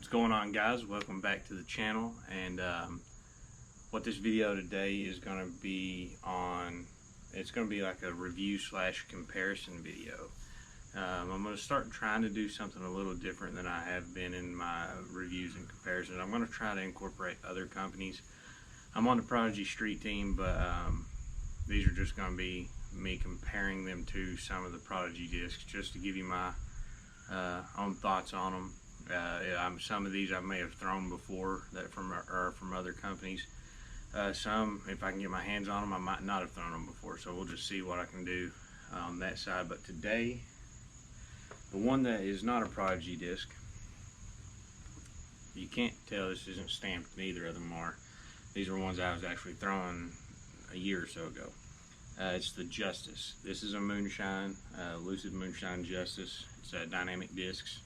going on, guys? Welcome back to the channel. And what this video today is going to be on, it's going to be like a review slash comparison video. I'm going to start trying to do something a little different than I have been in my reviews and comparisons. I'm going to try to incorporate other companies. I'm on the Prodigy street team, but these are just going to be me comparing them to some of the Prodigy discs, just to give you my own thoughts on them. Some of these I may have thrown before, that from other companies. Some, if I can get my hands on them, I might not have thrown them before. So we'll just see what I can do on that side. But today, the one that is not a Prodigy disc, you can't tell this isn't stamped. Neither of them are. These are ones I was actually throwing a year or so ago. It's the Justice. This is a Moonshine, Lucid Moonshine Justice. It's dynamic discs.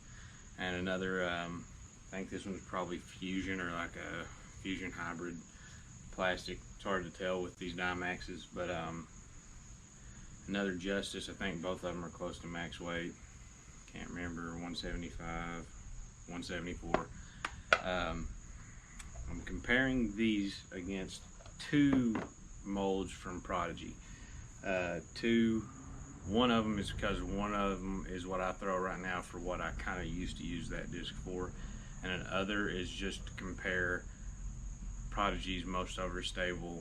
And another, I think this one's probably Fusion or like a Fusion hybrid plastic. It's hard to tell with these Dymaxes, but another Justice. I think both of them are close to max weight. Can't remember, 175, 174. I'm comparing these against two molds from Prodigy. One of them is because one of them is what I throw right now for what I kind of used to use that disc for, and another is just to compare Prodigy's most overstable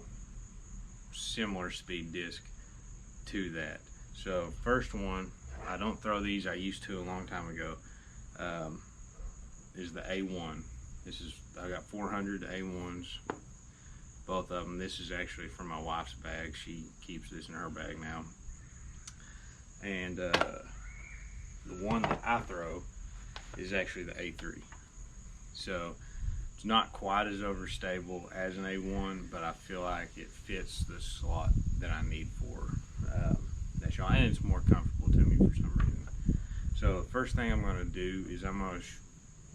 similar speed disc to that. So first one, I don't throw these, I used to a long time ago, is the A1. I got 400 A1s, both of them. This is actually from my wife's bag. She keeps this in her bag now. And the one that I throw is actually the A3. So it's not quite as overstable as an A1, but I feel like it fits the slot that I need for that shot, and it's more comfortable to me for some reason. So the first thing I'm going to do is I'm going to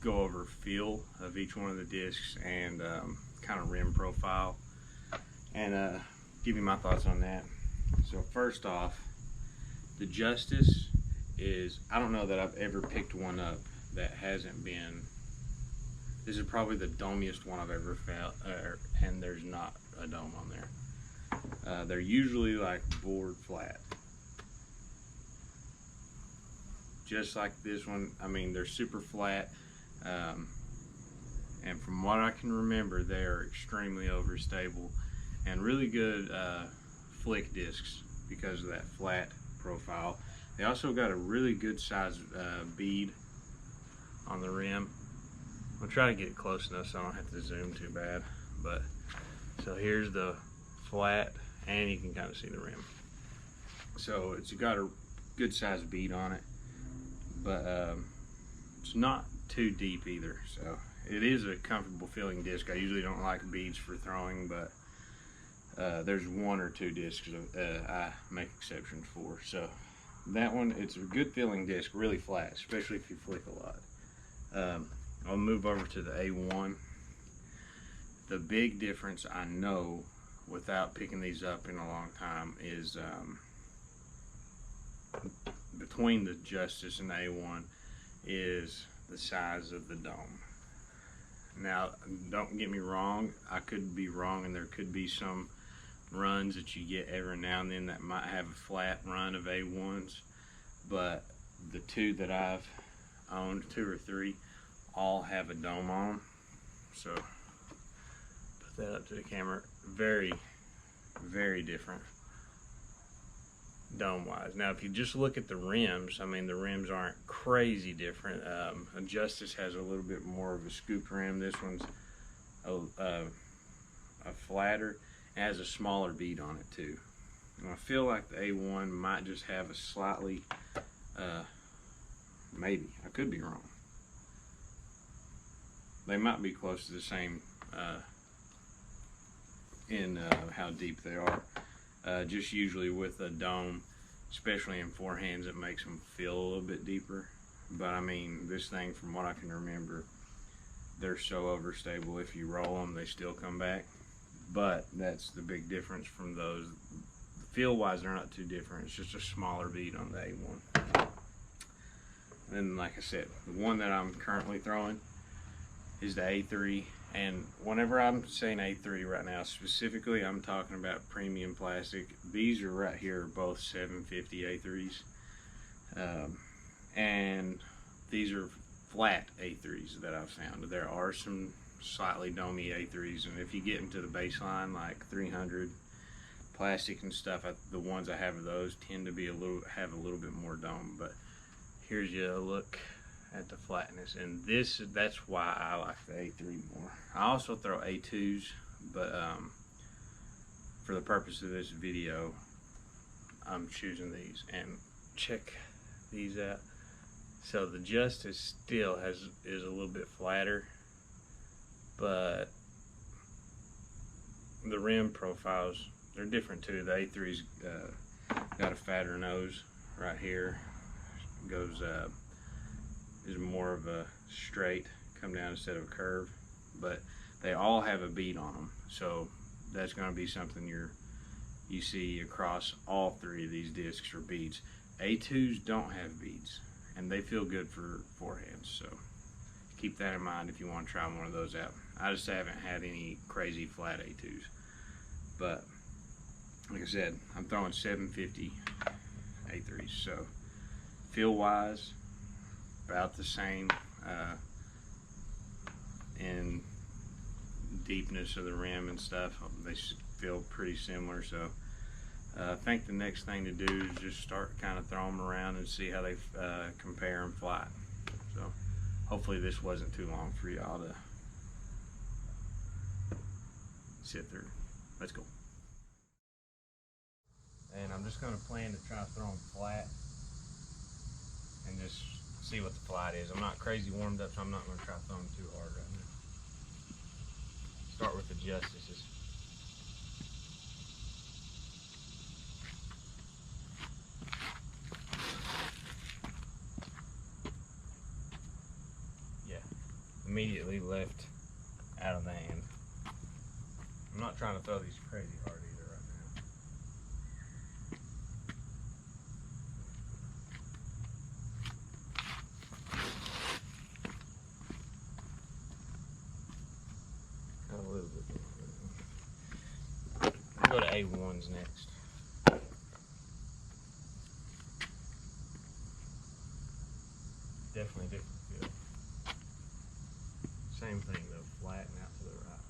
go over feel of each one of the discs and kind of rim profile, and give you my thoughts on that. So first off, the Justice is, I don't know that I've ever picked one up that hasn't been, this is probably the domiest one I've ever felt, and there's not a dome on there. They're usually like board flat. Just like this one, I mean, they're super flat. And from what I can remember, they are extremely overstable and really good flick discs because of that flat profile. They also got a really good size bead on the rim. I'll try to get it close enough so I don't have to zoom too bad. But so here's the flat, and you can kind of see the rim. So it's got a good size bead on it, but it's not too deep either. So it is a comfortable feeling disc. I usually don't like beads for throwing, but there's one or two discs I make exceptions for. So that one, it's a good feeling disc, really flat, especially if you flick a lot. I'll move over to the A1. The big difference I know, without picking these up in a long time, is between the Justice and the A1 is the size of the dome. Now, don't get me wrong, I could be wrong, and there could be some runs that you get every now and then that might have a flat run of A1s, but the two that I've owned, 2 or 3, all have a dome on them. So put that up to the camera. Very, very different dome wise. Now if you just look at the rims, I mean, the rims aren't crazy different. A Justice has a little bit more of a scooped rim. This one's a flatter. It has a smaller bead on it too. And I feel like the A1 might just have a slightly, maybe, I could be wrong. They might be close to the same in how deep they are. Just usually with a dome, especially in forehands, it makes them feel a little bit deeper. But I mean, this thing, from what I can remember, they're so overstable. If you roll them, they still come back. But that's the big difference from those. Feel wise, they're not too different. It's just a smaller bead on the A1. And like I said, the one that I'm currently throwing is the A3. And whenever I'm saying A3 right now, specifically, I'm talking about premium plastic. These are right here, both 750 A3s. And these are flat A3s that I've found. There are some slightly domey A3s, and if you get into the baseline, like 300 plastic and stuff, the ones I have of those tend to be have a little bit more dome. But here's a look at the flatness, and that's why I like the A3 more. I also throw A2s, but for the purpose of this video, I'm choosing these. And check these out. So the Justice still is a little bit flatter, but the rim profiles, they're different too. The A3's got a fatter nose right here. Goes is more of a straight come down instead of a curve, but they all have a bead on them, so that's going to be something you see across all three of these discs are beads. A2s don't have beads, and they feel good for forehands, so keep that in mind if you want to try one of those out. I just haven't had any crazy flat A2s, but like I said, I'm throwing 750 A3s, so feel wise, about the same in deepness of the rim and stuff. They feel pretty similar, so I think the next thing to do is just start kind of throwing them around and see how they compare and fly. So hopefully this wasn't too long for y'all to sit through. Let's go. And I'm just going to plan to try to throw them flat and just see what the flight is. I'm not crazy warmed up, so I'm not going to try to throw them too hard right now. Start with the Justices. Yeah, immediately left out of the hand. I'm not trying to throw these crazy hard either right now. A little bit more. I'll go to A1s next. Definitely different feel. Same thing though, flatten out to the right.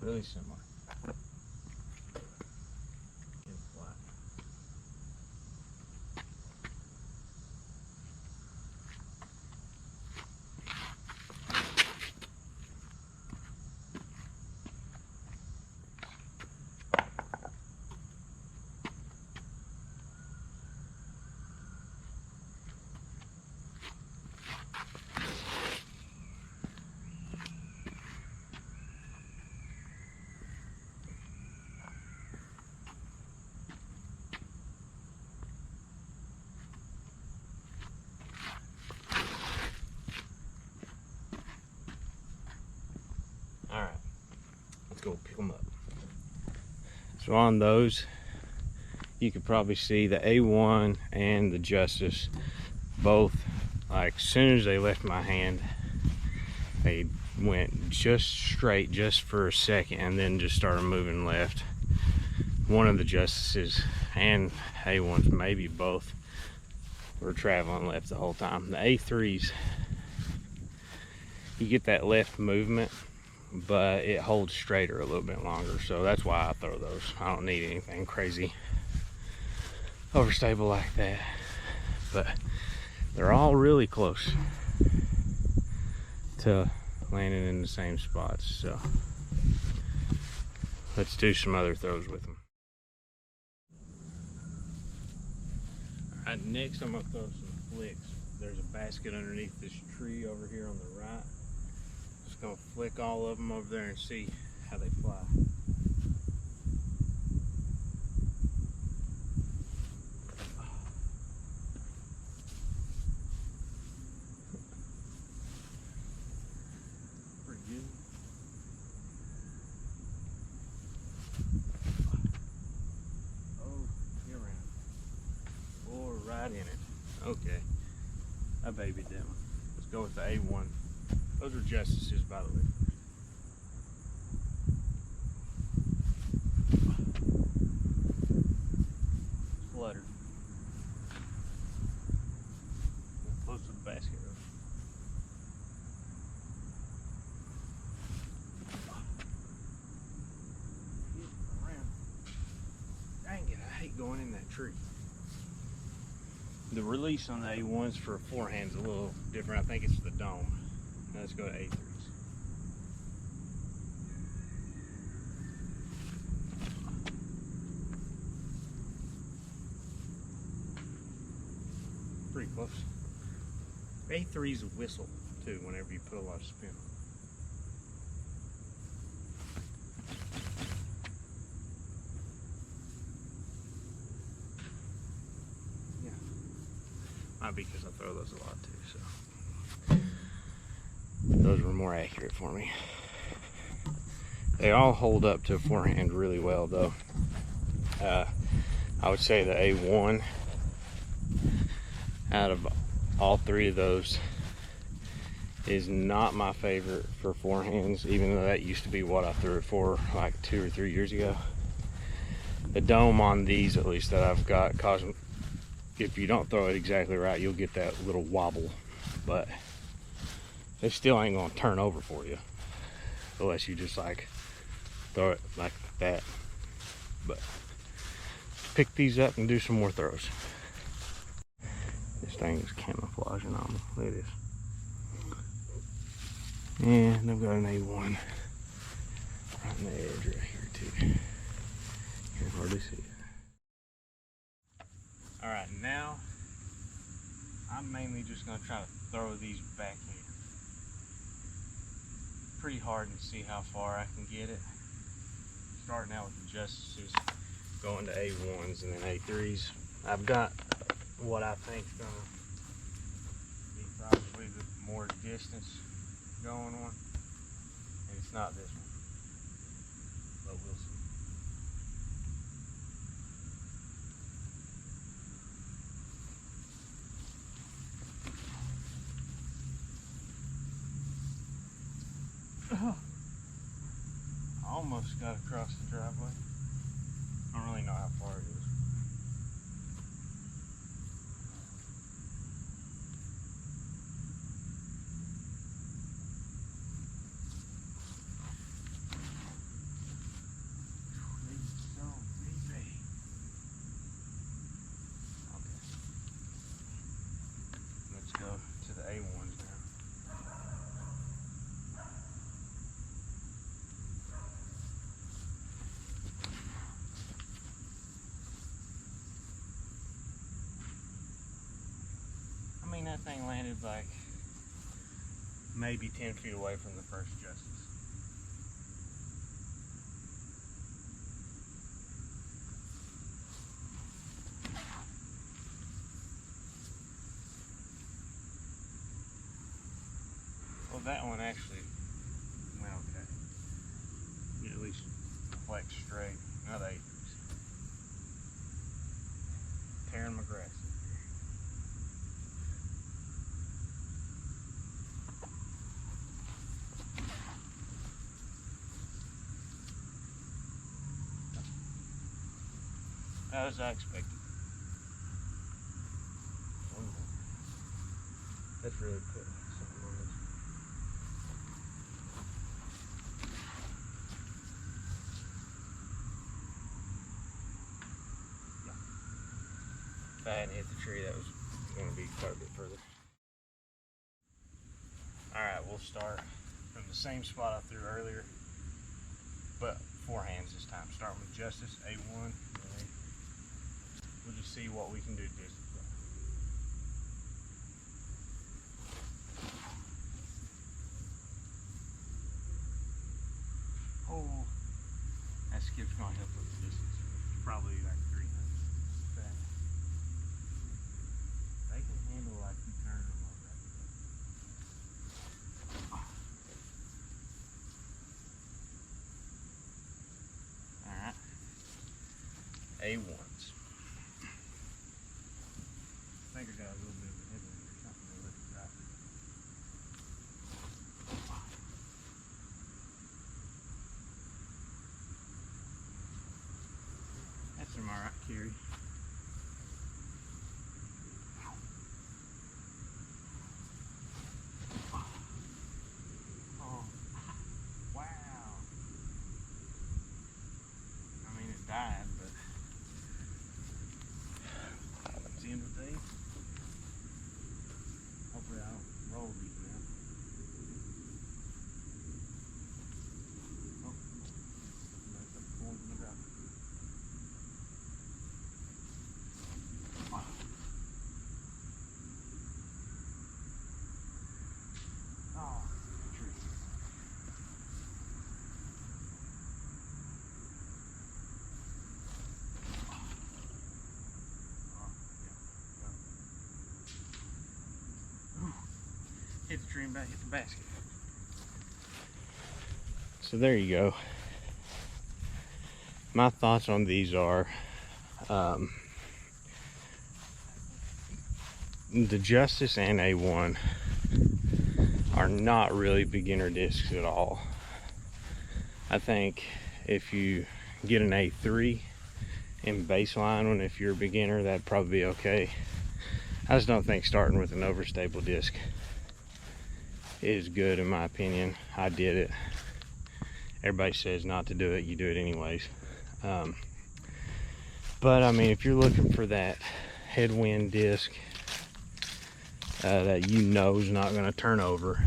Really similar. Get flat. Alright, let's go pick them up. So on those, you could probably see the A1 and the Justice both, like as soon as they left my hand, they went just straight just for a second and then just started moving left. One of the Justices and A1s, maybe both, were traveling left the whole time. The A3s, you get that left movement, but it holds straighter a little bit longer, so that's why I throw those. I don't need anything crazy overstable like that, but they're all really close to landing in the same spots, so let's do some other throws with them. All right, next I'm gonna throw some flicks. There's a basket underneath this tree over here on the right. Just gonna flick all of them over there and see how they fly. Pretty good. Oh, you're right. okay. I babied that one. Let's go with the A1. Those are justices, by the way. Fluttered. Close to the basket. Dang it, I hate going in that tree. The release on the A1s for forehand's a little different. I think it's the dome. Now let's go to A3s. Pretty close. A3's a whistle too whenever you put a lot of spin on it. Might be because I throw those a lot too, so those were more accurate for me. They all hold up to forehand really well though. I would say the A1 out of all three of those is not my favorite for forehands, even though that used to be what I threw it for like 2 or 3 years ago. The dome on these, at least that I've got, causes, if you don't throw it exactly right, you'll get that little wobble, but they still ain't gonna turn over for you unless you just like throw it like that. But pick these up and do some more throws. This thing is camouflaging on me. Look at this. And I've got an A1 right on the edge right here too. You can hardly see it. Alright, now I'm mainly just going to try to throw these backhand pretty hard and see how far I can get it. Starting out with the justices, going to A1s and then A3s. I've got what I think is going to be probably the more distance going on, and it's not this one, but we'll see. I almost got across the driveway. I don't really know how far it is. Let's go to the A1s now. I mean, that thing landed like maybe 10 feet away from the first justice. Well, that one actually went okay. You at least flex straight. Now the A3s. Tearing my grass. As I expected. That's really put something on this. Yeah. If I hadn't hit the tree, that was going to be quite a bit further. Alright, we'll start from the same spot I threw earlier, but forehands this time. Starting with justice, A1. We'll just see what we can do distance. Oh, that skip's gonna help with the distance. Probably like 300. They can handle like you turn them like that. Alright. A1s. I think I got a little bit of alright, Carrie. Oh, wow. I mean, it died, but it's the end of the day. Hopefully I don't roll these now. Oh, there's some corn in the ground. Oh, tree. Hit the tree and back, hit the basket. So there you go. My thoughts on these are the Justice and A1 are not really beginner discs at all. I think if you get an A3 in baseline one, if you're a beginner, that'd probably be okay. I just don't think starting with an overstable disc is good in my opinion. I did it. Everybody says not to do it, you do it anyways. But I mean, if you're looking for that headwind disc that you know is not going to turn over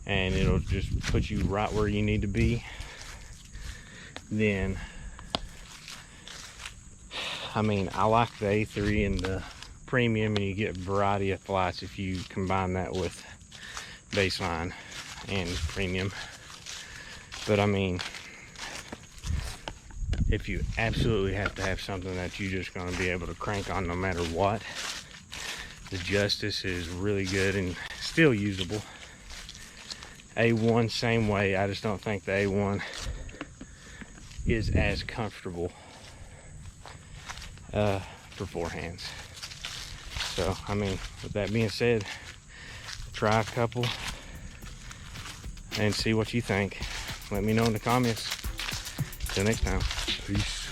and it'll just put you right where you need to be, then I mean, I like the A3 and the premium, and you get a variety of flights if you combine that with baseline and premium. But I mean, if you absolutely have to have something that you're just going to be able to crank on no matter what, the Justice is really good and still usable. A1 same way. I just don't think the A1 is as comfortable for forehands. So I mean, with that being said, try a couple and see what you think. Let me know in the comments. Till next time. Peace.